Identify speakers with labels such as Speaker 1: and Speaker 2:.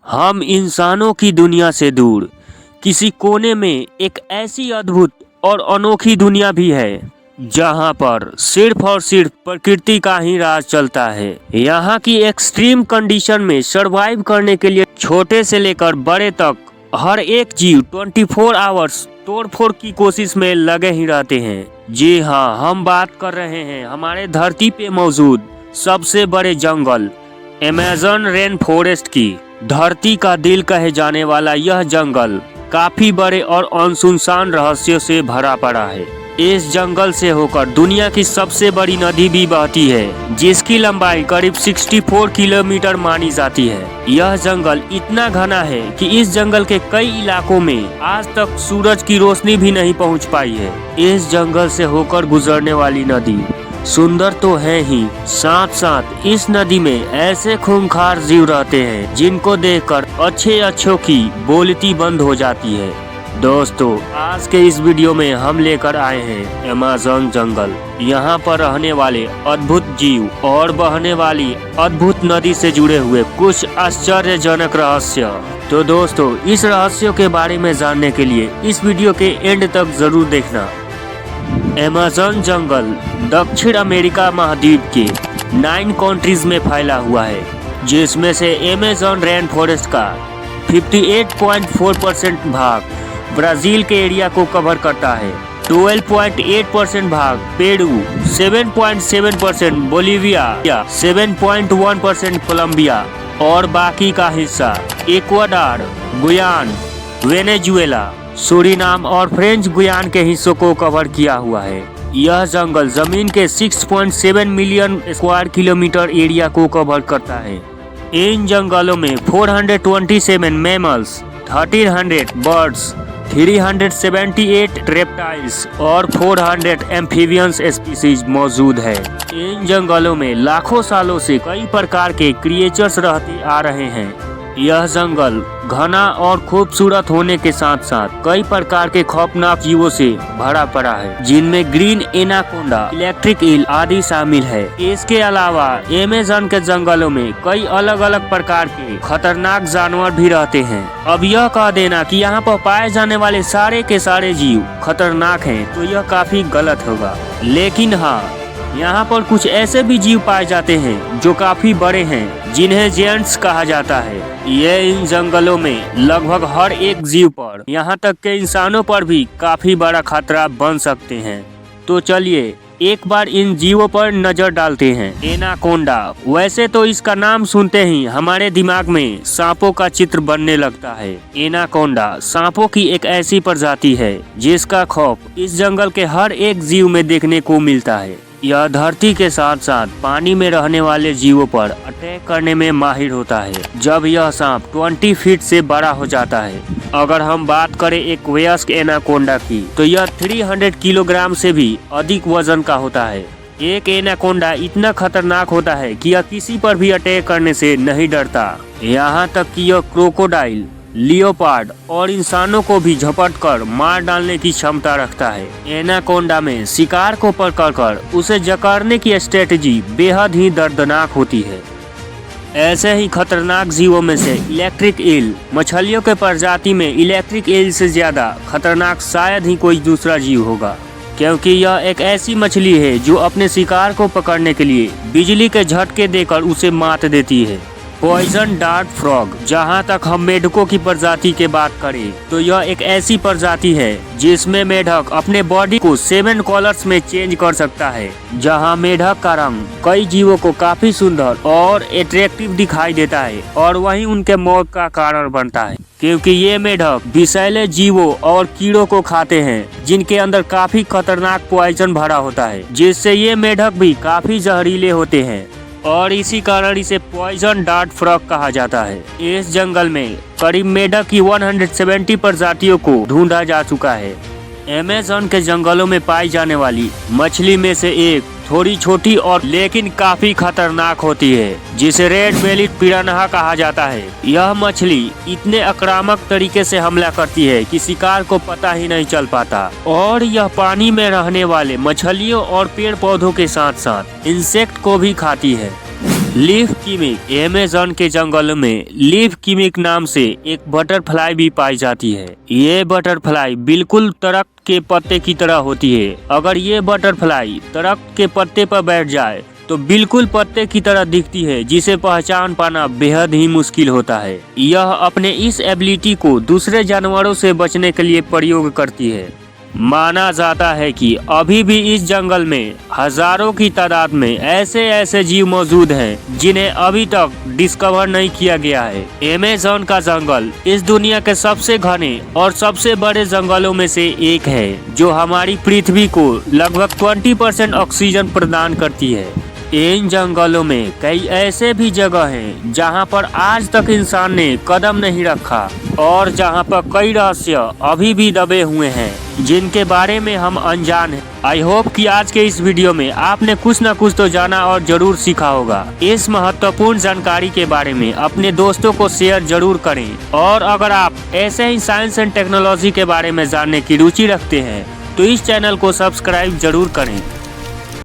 Speaker 1: हम इंसानों की दुनिया से दूर किसी कोने में एक ऐसी अद्भुत और अनोखी दुनिया भी है जहां पर सिर्फ और सिर्फ प्रकृति का ही राज चलता है। यहाँ की एक्सट्रीम कंडीशन में सरवाइव करने के लिए छोटे से लेकर बड़े तक हर एक जीव 24 आवर्स तोड़फोड़ की कोशिश में लगे ही रहते हैं। जी हाँ, हम बात कर रहे हैं हमारे धरती पे मौजूद सबसे बड़े जंगल अमेज़न रेन फॉरेस्ट की। धरती का दिल कहे जाने वाला यह जंगल काफी बड़े और अनसुनसान रहस्यों से भरा पड़ा है। इस जंगल से होकर दुनिया की सबसे बड़ी नदी भी बहती है, जिसकी लंबाई करीब 64 किलोमीटर मानी जाती है। यह जंगल इतना घना है कि इस जंगल के कई इलाकों में आज तक सूरज की रोशनी भी नहीं पहुंच पाई है। इस जंगल से होकर गुजरने वाली नदी सुंदर तो है ही, साथ साथ इस नदी में ऐसे खूंखार जीव रहते हैं जिनको देखकर अच्छों की बोलती बंद हो जाती है। दोस्तों, आज के इस वीडियो में हम लेकर आए हैं अमेज़न जंगल। यहाँ पर रहने वाले अद्भुत जीव और बहने वाली अद्भुत नदी से जुड़े हुए कुछ आश्चर्यजनक रहस्य। तो दोस्तों, इस रहस्यों के बारे में जानने के लिए इस वीडियो के एंड तक जरूर देखना। अमेज़न जंगल दक्षिण अमेरिका महाद्वीप के 9 कंट्रीज में फैला हुआ है, जिसमें से अमेज़न रेन फॉरेस्ट का 58.4% भाग ब्राजील के एरिया को कवर करता है, 12.8% भाग पेरू, 7.7% बोलिविया, 7.1% कोलंबिया और बाकी का हिस्सा इक्वाडोर, गुयान, वेनेजुएला, सूरीनाम और फ्रेंच गुयान के हिस्सों को कवर किया हुआ है। यह जंगल जमीन के 6.7 मिलियन स्क्वायर किलोमीटर एरिया को कवर करता है। इन जंगलों में 427 मैमल्स, 1300 बर्ड्स, 378 रेप्टाइल्स और 400 एम्फीबियंस स्पीसीज मौजूद है। इन जंगलों में लाखों सालों से कई प्रकार के क्रिएचर्स रहते आ रहे हैं। यह जंगल घना और खूबसूरत होने के साथ साथ कई प्रकार के खौफनाक जीवों से भरा पड़ा है, जिनमें ग्रीन एनाकोंडा, इलेक्ट्रिक ईल आदि शामिल है। इसके अलावा अमेज़न के जंगलों में कई अलग अलग प्रकार के खतरनाक जानवर भी रहते हैं। अब यह कह देना कि यहाँ पर पाए जाने वाले सारे के सारे जीव खतरनाक हैं तो यह काफी गलत होगा। लेकिन हाँ, यहाँ पर कुछ ऐसे भी जीव पाए जाते हैं जो काफी बड़े हैं, जिन्हें जेंट्स कहा जाता है। ये इन जंगलों में लगभग हर एक जीव पर, यहाँ तक के इंसानों पर भी काफी बड़ा खतरा बन सकते हैं। तो चलिए एक बार इन जीवों पर नजर डालते हैं। एनाकोंडा, वैसे तो इसका नाम सुनते ही हमारे दिमाग में सांपों का चित्र बनने लगता है। एनाकोंडा सांपों की एक ऐसी प्रजाति है जिसका खौफ इस जंगल के हर एक जीव में देखने को मिलता है। यह धरती के साथ साथ पानी में रहने वाले जीवों पर अटैक करने में माहिर होता है जब यह सांप 20 फीट से बड़ा हो जाता है। अगर हम बात करें एक वयस्क एनाकोंडा की, तो यह 300 किलोग्राम से भी अधिक वजन का होता है। एक एनाकोंडा इतना खतरनाक होता है कि यह किसी पर भी अटैक करने से नहीं डरता। यहाँ तक कि यह क्रोकोडाइल, लियोपार्ड और इंसानों को भी झपट कर मार डालने की क्षमता रखता है। एनाकोंडा में शिकार को पकड़कर उसे जकड़ने की स्ट्रेटजी बेहद ही दर्दनाक होती है। ऐसे ही खतरनाक जीवों में से इलेक्ट्रिक ईल, मछलियों के प्रजाति में इलेक्ट्रिक ईल से ज्यादा खतरनाक शायद ही कोई दूसरा जीव होगा, क्योंकि यह एक ऐसी मछली है जो अपने शिकार को पकड़ने के लिए बिजली के झटके देकर उसे मात देती है। पॉइजन डार्ट फ्रॉग, जहां तक हम मेढकों की प्रजाति की बात करें तो यह एक ऐसी प्रजाति है जिसमें मेढक अपने बॉडी को 7 कलर्स में चेंज कर सकता है। जहां मेढक का रंग कई जीवों को काफी सुंदर और अट्रैक्टिव दिखाई देता है और वहीं उनके मौत का कारण बनता है, क्योंकि ये मेढक विषैले जीवों और कीड़ों को खाते हैं जिनके अंदर काफी खतरनाक पॉइजन भरा होता है, जिससे ये मेढक भी काफी जहरीले होते हैं और इसी कारण इसे पॉइजन डार्ट फ्रॉग कहा जाता है। इस जंगल में करीब मेढक की 170 प्रजातियों को ढूंढा जा चुका है। अमेज़न के जंगलों में पाई जाने वाली मछली में से एक थोड़ी छोटी और लेकिन काफी खतरनाक होती है, जिसे रेड बेलिड पिरान्हा कहा जाता है। यह मछली इतने आक्रामक तरीके से हमला करती है कि शिकार को पता ही नहीं चल पाता और यह पानी में रहने वाले मछलियों और पेड़ पौधों के साथ साथ इंसेक्ट को भी खाती है। Leaf Kimmich. अमेज़न के जंगलों में लीफ किमिक नाम से एक बटरफ्लाई भी पाई जाती है। ये बटरफ्लाई बिल्कुल दरख्त के पत्ते की तरह होती है। अगर ये बटरफ्लाई दरख्त के पत्ते पर बैठ जाए तो बिल्कुल पत्ते की तरह दिखती है, जिसे पहचान पाना बेहद ही मुश्किल होता है। यह अपने इस एबिलिटी को दूसरे जानवरों से बचने के लिए प्रयोग करती है। माना जाता है कि अभी भी इस जंगल में हजारों की तादाद में ऐसे जीव मौजूद हैं जिन्हें अभी तक डिस्कवर नहीं किया गया है। अमेज़न का जंगल इस दुनिया के सबसे घने और सबसे बड़े जंगलों में से एक है, जो हमारी पृथ्वी को लगभग 20% ऑक्सीजन प्रदान करती है। इन जंगलों में कई ऐसे भी जगह हैं जहां पर आज तक इंसान ने कदम नहीं रखा और जहां पर कई रहस्य अभी भी दबे हुए हैं, जिनके बारे में हम अनजान हैं। आई होप कि आज के इस वीडियो में आपने कुछ न कुछ तो जाना और जरूर सीखा होगा। इस महत्वपूर्ण जानकारी के बारे में अपने दोस्तों को शेयर जरूर करें, और अगर आप ऐसे ही साइंस एंड टेक्नोलॉजी के बारे में जानने की रुचि रखते हैं तो इस चैनल को सब्सक्राइब जरूर करें।